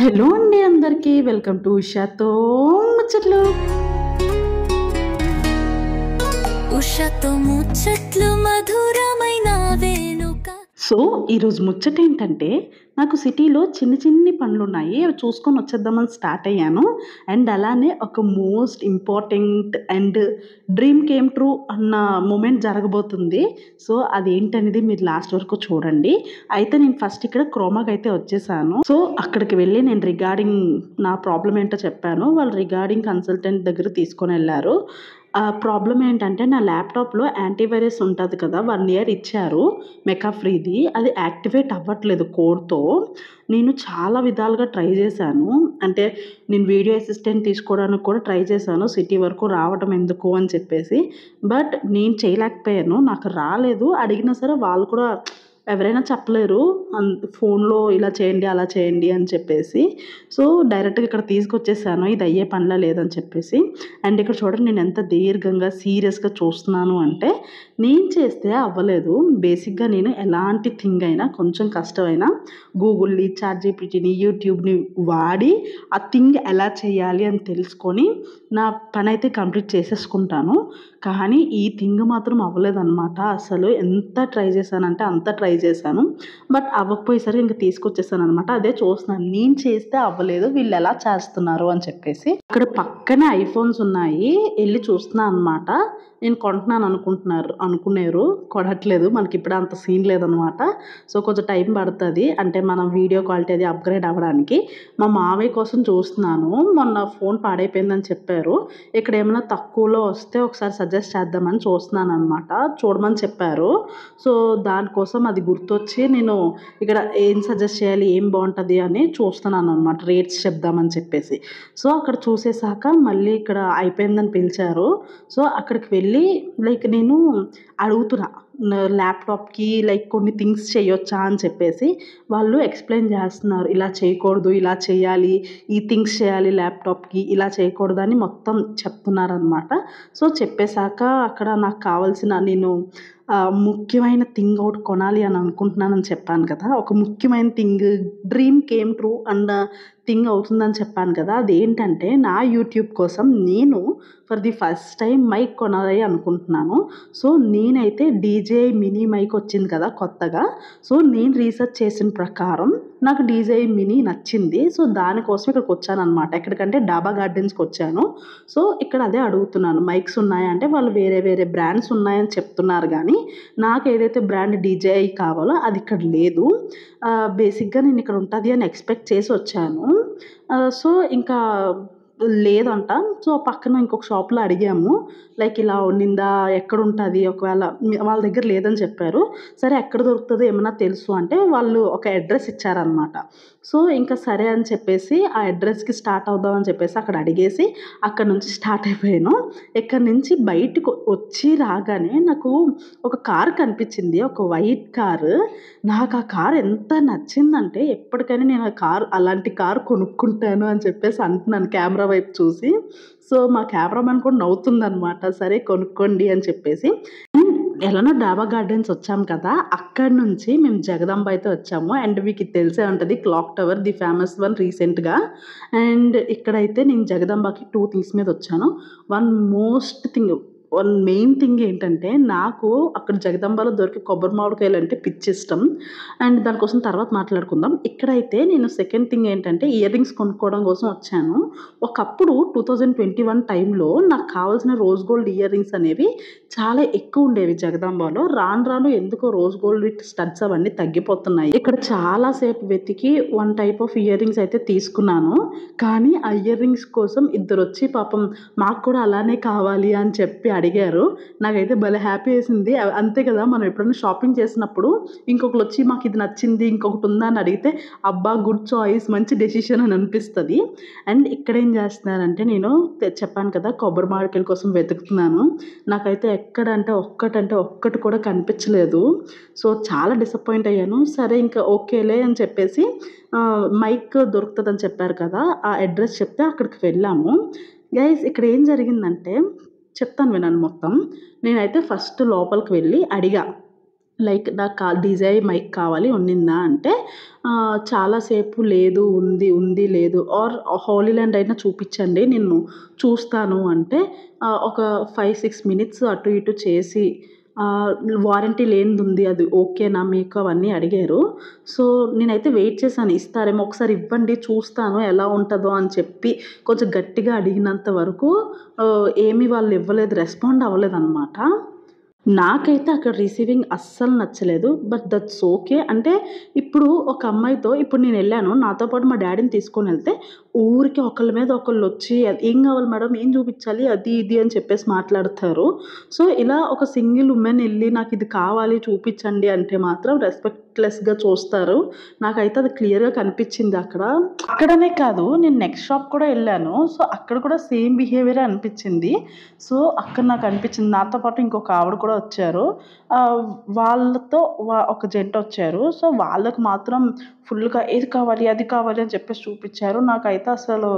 Hello అండి అందరికీ welcome to ఉషాతో ముచ్చట్లు. ఉషాతో ముచ్చట్లు మధురమైన వేణుక. సో ఈరోజు ముచ్చట ఏంటంటే, నాకు సిటీలో చిన్ని పనులు ఉన్నాయి, అవి చూసుకొని వచ్చేద్దామని స్టార్ట్ అయ్యాను. అండ్ అలానే ఒక most important and dream came true అన్న మూమెంట్ జరగబోతుంది. సో అదేంటనేది మీరు లాస్ట్ వరకు చూడండి. అయితే నేను ఫస్ట్ ఇక్కడ క్రోమాకి అయితే వచ్చేసాను. సో అక్కడికి వెళ్ళి నేను రిగార్డింగ్ నా ప్రాబ్లం ఏంటో చెప్పాను. వాళ్ళు రిగార్డింగ్ కన్సల్టెంట్ దగ్గర తీసుకొని వెళ్ళారు. ప్రాబ్లం ఏంటంటే, నా ల్యాప్టాప్లో యాంటీవైరస్ ఉంటుంది కదా, 1 year ఇచ్చారు మెకాఫ్రీది. అది యాక్టివేట్ అవ్వట్లేదు కోడ్తో. నేను చాలా విధాలుగా ట్రై చేశాను. అంటే నేను వీడియో అసిస్టెంట్ తీసుకోవడానికి కూడా ట్రై చేశాను, సిటీ వరకు రావటం ఎందుకు అని చెప్పేసి. బట్ నేను చేయలేకపోయాను, నాకు రాలేదు. అడిగినా సరే వాళ్ళు కూడా ఎవరైనా చెప్పలేరు ఫోన్లో ఇలా చేయండి అలా చేయండి అని చెప్పేసి. సో డైరెక్ట్గా ఇక్కడ తీసుకొచ్చేసాను, ఇది అయ్యే పనిలా లేదని చెప్పేసి. అండ్ ఇక్కడ చూడండి, నేను ఎంత దీర్ఘంగా సీరియస్గా చూస్తున్నాను అంటే, నేను చేస్తే అవ్వలేదు. బేసిక్గా నేను ఎలాంటి థింగ్ అయినా కొంచెం కష్టమైనా గూగుల్ని, చాట్‌జీపీటీని, యూట్యూబ్ని వాడి ఆ థింగ్ ఎలా చేయాలి అని తెలుసుకొని నా పని అయితే కంప్లీట్ చేసేసుకుంటాను. కానీ ఈ థింగ్ మాత్రం అవ్వలేదన్నమాట. అసలు ఎంత ట్రై చేశానంటే అంత ట్రై చేశాను. బట్ అవ్వకపోయేసరికి ఇంక తీసుకొచ్చేసాను అనమాట. అదే చూస్తున్నాను, నేను చేస్తే అవ్వలేదు, వీళ్ళు ఎలా చేస్తున్నారు అని చెప్పేసి. అక్కడ పక్కనే ఐఫోన్స్ ఉన్నాయి, వెళ్ళి చూస్తున్నాను అనమాట. నేను కొంటున్నాను అనుకునేరు, కొనట్లేదు. మనకి ఇప్పుడు అంత సీన్ లేదనమాట. సో కొంచెం టైం పడుతుంది, అంటే మనం వీడియో క్వాలిటీ అది అప్గ్రేడ్ అవ్వడానికి. మా మావయ్య కోసం చూస్తున్నాను. మొన్న ఫోన్ పాడైపోయిందని చెప్పారు. ఇక్కడ ఏమైనా తక్కువలో వస్తే ఒకసారి సజెస్ట్ చేద్దామని చూస్తున్నాను అనమాట. చూడమని చెప్పారు. సో దానికోసం అది గుర్తొచ్చి నేను ఇక్కడ ఏం సజెస్ట్ చేయాలి, ఏం బాగుంటుంది అని చూస్తున్నాను అనమాట, రేట్స్ చెప్దామని చెప్పేసి. సో అక్కడ చూసేసాక మళ్ళీ ఇక్కడ అయిపోయిందని పిలిచారు. సో అక్కడికి వెళ్ళి లైక్ నేను అడుగుతున్నా, ల్యాప్టాప్కి లైక్ కొన్ని థింగ్స్ చేయొచ్చా అని చెప్పేసి. వాళ్ళు ఎక్స్ప్లెయిన్ చేస్తున్నారు, ఇలా చేయకూడదు, ఇలా చేయాలి, ఈ థింగ్స్ చేయాలి ల్యాప్టాప్కి, ఇలా చేయకూడదు అని మొత్తం చెప్తున్నారనమాట. సో చెప్పేశాక అక్కడ నాకు కావాల్సిన, నేను ముఖ్యమైన థింగ్ ఒకటి కొనాలి అని అనుకుంటున్నానని చెప్పాను కదా, ఒక ముఖ్యమైన థింగ్ డ్రీమ్ కేమ్ ట్రూ అన్న థింగ్ అవుతుందని చెప్పాను కదా. అదేంటంటే, నా యూట్యూబ్ కోసం నేను for the first time mic కొనాలి అనుకుంటున్నాను. సో నేనైతే DJI మినీ మైక్ వచ్చింది కదా కొత్తగా. సో నేను రీసెర్చ్ చేసిన ప్రకారం నాకు DJI మినీ నచ్చింది. సో దానికోసం ఇక్కడికి వచ్చాను అనమాట. ఎక్కడికంటే డాబా గార్డెన్స్కి వచ్చాను. సో ఇక్కడ అదే అడుగుతున్నాను, మైక్స్ ఉన్నాయా అంటే వాళ్ళు వేరే బ్రాండ్స్ ఉన్నాయని చెప్తున్నారు. కానీ నాకు ఏదైతే బ్రాండ్ DJI కావాలో అది ఇక్కడ లేదు. బేసిక్గా నేను ఇక్కడ ఉంటుంది అని ఎక్స్పెక్ట్ చేసి వచ్చాను. సో ఇంకా లేదంట. సో పక్కన ఇంకొక షాప్లో అడిగాము, లైక్ ఇలా ఉండిందా, ఎక్కడ ఉంటుంది, ఒకవేళ వాళ్ళ దగ్గర లేదని చెప్పారు. సరే ఎక్కడ దొరుకుతుందో ఏమన్నా తెలుసు అంటే వాళ్ళు ఒక అడ్రస్ ఇచ్చారనమాట. సో ఇంకా సరే అని చెప్పేసి ఆ అడ్రస్కి స్టార్ట్ అవుదామని చెప్పేసి అక్కడ అడిగేసి అక్కడ నుంచి స్టార్ట్ అయిపోయాను. ఇక్కడ నుంచి బయటకు వచ్చి రాగానే నాకు ఒక కారు కనిపించింది, ఒక వైట్ కారు. నాకు ఆ కారు ఎంత నచ్చిందంటే, ఎప్పటికైనా నేను అలాంటి కారు కొనుక్కుంటాను అని చెప్పేసి అంటున్నాను కెమెరా వైపు చూసి. సో మా కెమెరామెన్ కూడా నవ్వుతుందనమాట, సరే కొనుక్కోండి అని చెప్పేసి. ఎలానో డాబా గార్డెన్స్ వచ్చాం కదా, అక్కడి నుంచి మేము జగదాంబ అయితే వచ్చాము. అండ్ మీకు తెలిసే ఉంటుంది, clock tower, the famous one రీసెంట్గా. అండ్ ఇక్కడైతే నేను జగదాంబకి 2 థింగ్స్ మీద వచ్చాను. వన్ మెయిన్ థింగ్ ఏంటంటే, నాకు అక్కడ జగదాంబలో దొరికే కొబ్బరి మామిడికాయలు అంటే పిచ్చి ఇష్టం. అండ్ దానికోసం తర్వాత మాట్లాడుకుందాం. ఇక్కడైతే నేను సెకండ్ థింగ్ ఏంటంటే, ఇయర్ రింగ్స్ కొనుక్కోవడం కోసం వచ్చాను. ఒకప్పుడు 2021 టైంలో నాకు కావాల్సిన రోజ్ గోల్డ్ ఇయర్ రింగ్స్ అనేవి చాలా ఎక్కువ ఉండేవి జగదాంబలో. రాను ఎందుకో రోజ్ గోల్డ్ విత్ స్టడ్స్ అవన్నీ తగ్గిపోతున్నాయి. ఇక్కడ చాలాసేపు వెతికి 1 టైప్ ఆఫ్ ఇయర్ రింగ్స్ అయితే తీసుకున్నాను. కానీ ఆ ఇయర్ రింగ్స్ కోసం ఇద్దరు వచ్చి పాపం మాకు కూడా అలానే కావాలి అని చెప్పి అడిగారు. నాకైతే భలే హ్యాపీ వేసింది. అంతే కదా, మనం ఎప్పుడైనా షాపింగ్ చేసినప్పుడు ఇంకొకరు వచ్చి మాకు ఇది నచ్చింది, ఇంకొకటి ఉందా అని అడిగితే, అబ్బా గుడ్ చాయిస్, మంచి డెసిషన్ అని అనిపిస్తుంది. అండ్ ఇక్కడ ఏం చేస్తున్నారంటే, నేను చెప్పాను కదా కొబ్బరి మామిడికాయల కోసం వెతుకుతున్నాను. నాకైతే ఎక్కడంటే ఒక్కటి కూడా కనిపించలేదు. సో చాలా డిసప్పాయింట్ అయ్యాను. సరే ఇంకా ఓకేలే అని చెప్పేసి మైక్ దొరుకుతుందని చెప్పారు కదా, ఆ అడ్రస్ చెప్తే అక్కడికి వెళ్ళాము. గైస్ ఇక్కడ ఏం జరిగిందంటే చెప్తాను వినండి మొత్తం. నేనైతే ఫస్ట్ లోపలికి వెళ్ళి అడిగా, లైక్ నాకు డీజే మైక్ కావాలి ఉన్నిందా అంటే చాలాసేపు లేదు ఉంది ఉంది లేదు ఆర్ హోలీ ల్యాండ్ అయినా చూపించండి నేను చూస్తాను అంటే ఒక 5-6 మినిట్స్ అటు ఇటు చేసి వారంటీ లేనిది ఉంది అది ఓకేనా మీకు అవన్నీ అడిగారు. సో నేనైతే వెయిట్ చేశాను ఇస్తారేమో ఒకసారి ఇవ్వండి చూస్తాను ఎలా ఉంటుందో అని చెప్పి కొంచెం గట్టిగా అడిగినంత వరకు ఏమీ వాళ్ళు ఇవ్వలేదు, రెస్పాండ్ అవ్వలేదు అనమాట. నాకైతే అక్కడ రిసీవింగ్ అస్సలు నచ్చలేదు. But that's okay. అంటే ఇప్పుడు ఒక అమ్మాయితో ఇప్పుడు నేనెళ్ళాను. నాతో పాటు మా డ్యాడీని తీసుకొనెళ్తే ఊరికే ఒకళ్ళ మీద ఒకళ్ళొచ్చి "ఏం కావాలి మేడం? ఏం చూపించాలి?" అది ఇది అని చెప్పేసి మాట్లాడతారు. సో, ఇలా ఒక సింగిల్ వుమెన్ ఎళ్లి నాకిది కావాలి చూపించండి అంటే మాత్రం రెస్పెక్ట్‌లెస్‌గా చూస్తారు. నాకైతే అది క్లియర్‌గా కనిపించింది అక్కడ. అక్కడనే కాదు నేను నెక్స్ట్ షాప్ కూడా ఎళ్ళాను. సో, అక్కడ కూడా సేమ్ బిహేవియరే అనిపించింది. సో, అక్కడ నాకు అనిపించింది. నాతో పాటు ఇంకొక ఆవిడ కూడా వచ్చారు. వాళ్ళతో ఒక జంటొచ్చారు. సో, వాళ్ళకి మాత్రం ఫుల్‌గా ఏది కావాలి, అది కావాలి అని చెప్పేసి చూపిచ్చారు. నాకైతే అసలు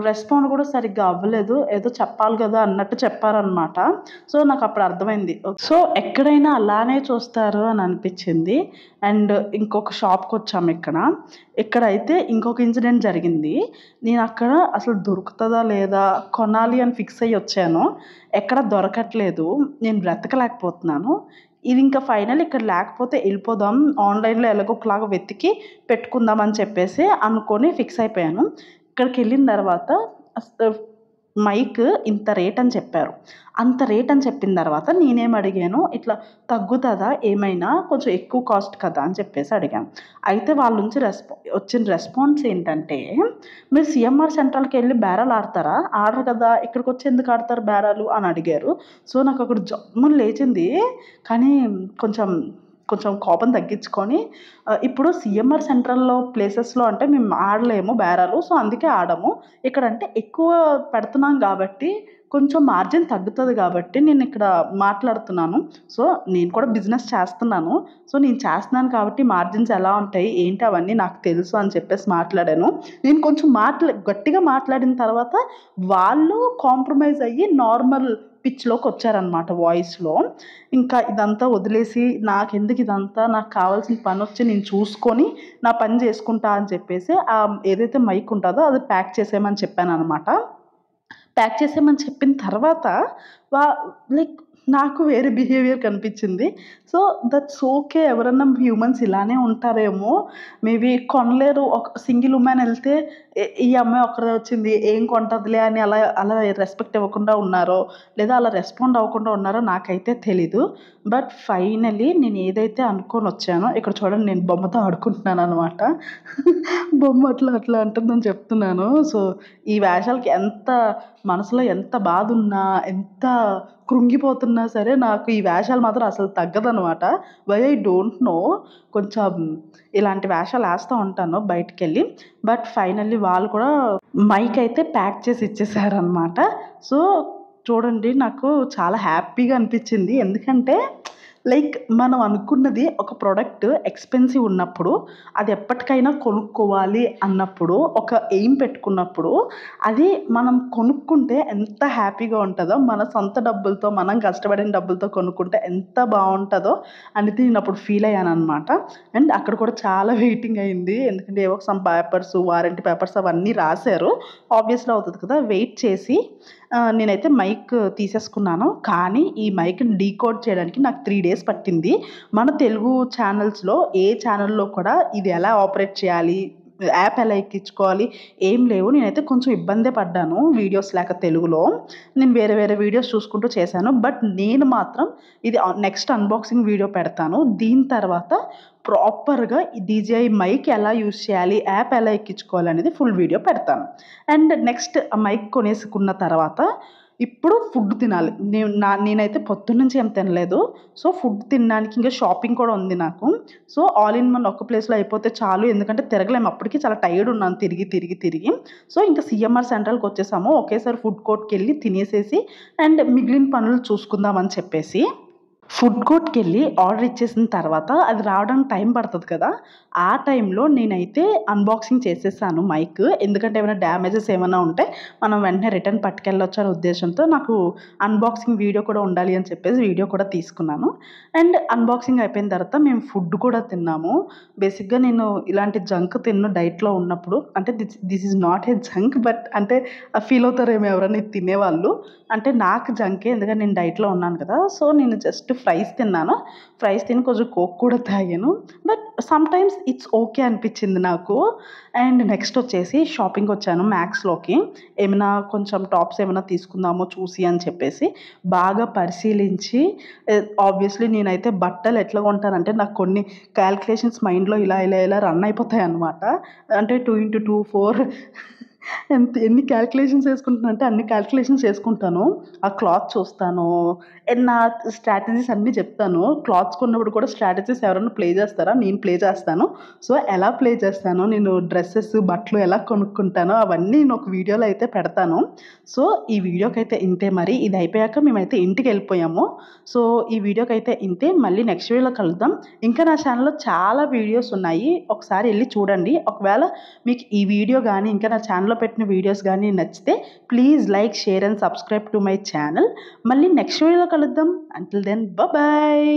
రెస్పాండ్ కూడా సరిగ్గా అవ్వలేదు. ఏదో చెప్పాలి గదా అన్నట్టు చెప్పారనమాట. సో, నాకప్పుడు అర్థమైంది. సో, ఎక్కడైనా అలానే చూస్తారు అని అనిపించింది. అండ్ ఇంకొక షాప్‌కొచ్చాము ఇక్కడ. ఇక్కడైతే ఇంకొక ఇన్సిడెంట్ జరిగింది. నేనక్కడ అసలు దొరుకుతదా లేదా కొనాలి అని ఫిక్స్ అయ్యి వచ్చాను. ఎక్కడ దొరకట్లేదు. నేను బ్రతకలేకపోతున్నాను. ఇది ఇంకా ఫైనల్ ఇక్కడ లేకపోతే ఎళ్ళిపోదాం. ఆన్‌లైన్‌లో ఎలాగో ఒకలాగా వెతికి పెట్టుకుందాం అని చెప్పేసి అనుకోని ఫిక్స్ అయిపోయాను. ఇక్కడికెళ్ళిన తర్వాత అస్ మైక్ ఇంత రేట్ అని చెప్పారు. అంత రేట్ అని చెప్పిన తర్వాత నేనేమడిగాను, ఇట్లా తగ్గుతదా ఏమైనా? కొంచెం ఎక్కువ కాస్ట్ కదా అని చెప్పేసి అడిగాను. అయితే వాళ్ళ నుంచి వచ్చిన రెస్పాన్స్ ఏంటంటే, "మీరు సీఎంఆర్ సెంట్రల్‌కెళ్ళి బేరాలు ఆడతారా? ఆడరు కదా! ఇక్కడికొచ్చి ఎందుకు ఆడతారు బేరాలు" అని అడిగారు. సో, నాకక్కడ జమ్మున లేచింది. కానీ కొంచెం కొంచెం కోపం తగ్గించుకొని ఇప్పుడు సీఎంఆర్ సెంట్రల్‌లో ప్లేసెస్‌లో అంటే మేము ఆడలేము బేరాలు. సో, అందుకే ఆడము. ఇక్కడంటే ఎక్కువ పెడుతున్నాం గాబట్టి కొంచెం మార్జిన్ తగ్గుతది గాబట్టి నేనిక్కడ మాట్లాడుతున్నాను. సో, నేను కూడా బిజినెస్ చేస్తున్నాను. సో, నేను చేస్తున్నాను కాబట్టి మార్జిన్స్ ఎలా ఉంటాయి, ఏంటి అవన్నీ నాకు తెలుసు అని చెప్పేసి మాట్లాడాను. నేను కొంచెం గట్టిగా మాట్లాడిన తర్వాత వాళ్ళు కాంప్రమైజ్ అయ్యి నార్మల్ పిచ్‌లోకొచ్చారనమాట వాయిస్‌లో. ఇంకా ఇదంతా వదిలేసి నాకెందుకు ఇదంతా నాకు కావాల్సిన పనొచ్చి నేను చూసుకొని నా పని చేసుకుంటా అని చెప్పేసి ఏదైతే మైక్ ఉంటదో అది ప్యాక్ చేసేయమని చెప్పాననమాట. ప్యాక్ చేసేయమని చెప్పిన తర్వాత వా లైక్ నాకు వేరే బిహేవియర్ కనిపించింది. So, that's okay. ఎవరన్నా హ్యూమన్స్ ఇలానే ఉంటారేమో. మేబీ కొనలేరు. ఒక సింగిల్ వుమెన్ ఎళ్తే ఈ అమ్మాయి ఒక్కరే వచ్చింది ఏం కొంటదిలే అని అలా అలా రెస్పెక్ట్ ఇవ్వకుండా ఉన్నారో, లేదా అలా రెస్పాండ్ అవ్వకుండా ఉన్నారో నాకైతే తెలీదు. బట్ ఫైనల్లీ నేను ఏదైతే అనుకోనొచ్చానో ఇక్కడ చూడండి నేను బొమ్మతో ఆడుకుంటున్నాననమాట. బొమ్మ అట్లా అట్లా అంటుందని చెప్తున్నాను. సో, ఈ వేషాలకి మనసులో ఎంత బాధున్నా, ఎంత కృంగిపోతున్నా సరే నాకు ఈ వేషాలు మాత్రం అసలు తగ్గదనమాట. Why I don't know. కొంచెం ఇలాంటి వేషాలేస్తా ఉంటాను బయటికెళ్ళి. బట్ ఫైనల్లీ వాళ్ళు కూడా మైక్ అయితే ప్యాక్ చేసి ఇచ్చేసారనమాట. సో, చూడండి నాకు చాలా హ్యాపీగా అనిపించింది. ఎందుకంటే లైక్ మనం అనుకున్నది ఒక ప్రొడక్ట్ ఎక్స్‌పెన్సివ్ ఉన్నప్పుడు, అది ఎప్పటికైనా కొనుక్కోవాలి అన్నప్పుడు, ఒక ఎయిమ్ పెట్టుకున్నప్పుడు, అది మనం కొనుక్కుంటే ఎంత హ్యాపీగా ఉంటదో, మన సొంత డబ్బులతో, మనం కష్టపడిన డబ్బులతో కొనుక్కుంటే ఎంత బావుంటదో అనేది నేనప్పుడు ఫీల్ అయ్యాననమాట. అండ్ అక్కడ కూడా చాలా వెయిటింగ్ అయింది. ఎందుకంటే ఏవో సమ్ పేపర్స్, వారంటీ పేపర్స్ అవన్నీ రాసారు. ఆబ్వియస్‌లీ అవుతది కదా! వెయిట్ చేసి నేనైతే మైక్ తీసేసుకున్నాను. కానీ ఈ మైక్‌ని డీకోడ్ చేయడానికి నాకు 3 డేస్ పట్టింది. మన తెలుగు ఛానల్స్‌లో ఏ ఛానల్‌లో కూడా ఇది ఎలా ఆపరేట్ చేయాలి, యాప్ ఎలా ఎక్కించుకోవాలి ఏం లేవు. నేనైతే కొంచెం ఇబ్బందే పడ్డాను వీడియోస్ లేక తెలుగులో. నేను వేరే వేరే వీడియోస్ చూసుకుంటూ చేశాను. బట్ నేను మాత్రం ఇది నెక్స్ట్ అన్బాక్సింగ్ వీడియో పెడతాను. దీని తర్వాత ప్రాపర్‌గా ఈ డీజేఐ మైక్ ఎలా యూజ్ చేయాలి, యాప్ ఎలా ఎక్కించుకోవాలనేది ఫుల్ వీడియో పెడతాను. అండ్ నెక్స్ట్ ఆ మైక్ కొనేసుకున్న తర్వాత ఇప్పుడు ఫుడ్ తినాలి. నేనైతే పొద్దున్నుంచి ఏం తినలేదు. సో, ఫుడ్ తినడానికి ఇంకా షాపింగ్ కూడా ఉంది నాకు. సో, ఆల్ ఇన్ వన్ ఒక్క ప్లేస్‌లో అయిపోతే చాలు. ఎందుకంటే తిరగలేము. అప్పటికి చాలా టైర్డ్ ఉన్నాను తిరిగి. సో, ఇంకా సీఎంఆర్ సెంట్రల్‌కొచ్చేసాము. ఒకేసారి ఫుడ్ కోర్ట్‌కెళ్ళి తినేసేసి అండ్ మిగిలిన పనులు చూసుకుందాం అని చెప్పేసి. ఫుడ్ కోర్ట్‌కెళ్ళి ఆర్డర్ ఇచ్చేసిన తర్వాత అది రావడానికి టైం పడతది కదా! ఆ టైంలో నేనైతే అన్బాక్సింగ్ చేసేసాను మైక్. ఎందుకంటే ఏమైనా డ్యామేజెస్ ఏమన్నా ఉంటే మనం వెంటనే రిటర్న్ పట్టుకెళ్ళొచ్చు అనే ఉద్దేశంతో నాకు అన్బాక్సింగ్ వీడియో కూడా ఉండాలి అని చెప్పేసి వీడియో కూడా తీసుకున్నాను. అండ్ అన్బాక్సింగ్ అయిపోయిన తర్వాత మేము ఫుడ్ కూడా తిన్నాము. బేసిక్‌గా నేను ఇలాంటి జంక్ తినను డైట్‌లో ఉన్నప్పుడు. అంటే this is not a junk but అంటే ఫీల్ అవుతారేమో ఎవరైనా ఇది తినేవాళ్ళు. అంటే నాకు జంకే ఎందుకంటే నేను డైట్‌లో ఉన్నాను కదా! సో, నేను జస్ట్ ఫ్రైస్ తిన్నాను. ఫ్రైస్ తిని కొంచెం కోక్ కూడా తాగాను. బట్ సమ్‌టైమ్స్ ఇట్స్ ఓకే అనిపిచ్చింది నాకు. అండ్ నెక్స్ట్ వచ్చేసి షాపింగ్‌కొచ్చాను మ్యాక్స్‌లోకి. ఏమైనా కొంచెం టాప్స్ ఏమైనా తీసుకుందామో చూసి అని చెప్పేసి బాగా పరిశీలించి ఆబ్వియస్‌లీ నేనైతే బట్టలు ఎట్లా కొంటానంటే నాకు కొన్ని కాలిక్యులేషన్స్ మైండ్‌లో ఇలా రన్ అయిపోతాయన్నమాట. అంటే 2 x 2 4 ఎన్ని కాలిక్యులేషన్స్ యేసుకుంటానంటే అన్ని కాలిక్యులేషన్స్ యేసుకుంటాను. ఆ క్లాత్ చూస్తాను. అండ్ నా స్ట్రాటజీస్ అన్నీ చెప్తాను. క్లాత్స్ కొన్నప్పుడు కూడా స్ట్రాటజీస్ ఎవరైనా ప్లే చేస్తారా? నేను ప్లే చేస్తాను. సో, ఎలా ప్లే చేస్తానో, నేను డ్రెసెస్, బట్టలు ఎలా కొనుక్కుంటానో అవన్నీ నేను ఒక వీడియోలో అయితే పెడతాను. సో, ఈ వీడియోకైతే ఇంతే మరి. ఇది అయిపోయాక మేమైతే ఇంటికెళ్ళిపోయాము. సో, ఈ వీడియోకైతే ఇంతే. మళ్ళీ నెక్స్ట్ వీడియోలో కలుద్దాం. ఇంకా నా ఛానల్‌లో చాలా వీడియోస్ ఉన్నాయి. ఒకసారి ఎళ్లి చూడండి. ఒకవేళ మీకు ఈ వీడియో గానీ, ఇంకా నా ఛానల్‌లో పెట్టిన వీడియోస్ గానీ నచ్చితే please like, share and subscribe to my channel. మళ్ళీ నెక్స్ట్ వీడియోలో కలుద్దాం. Until then bye.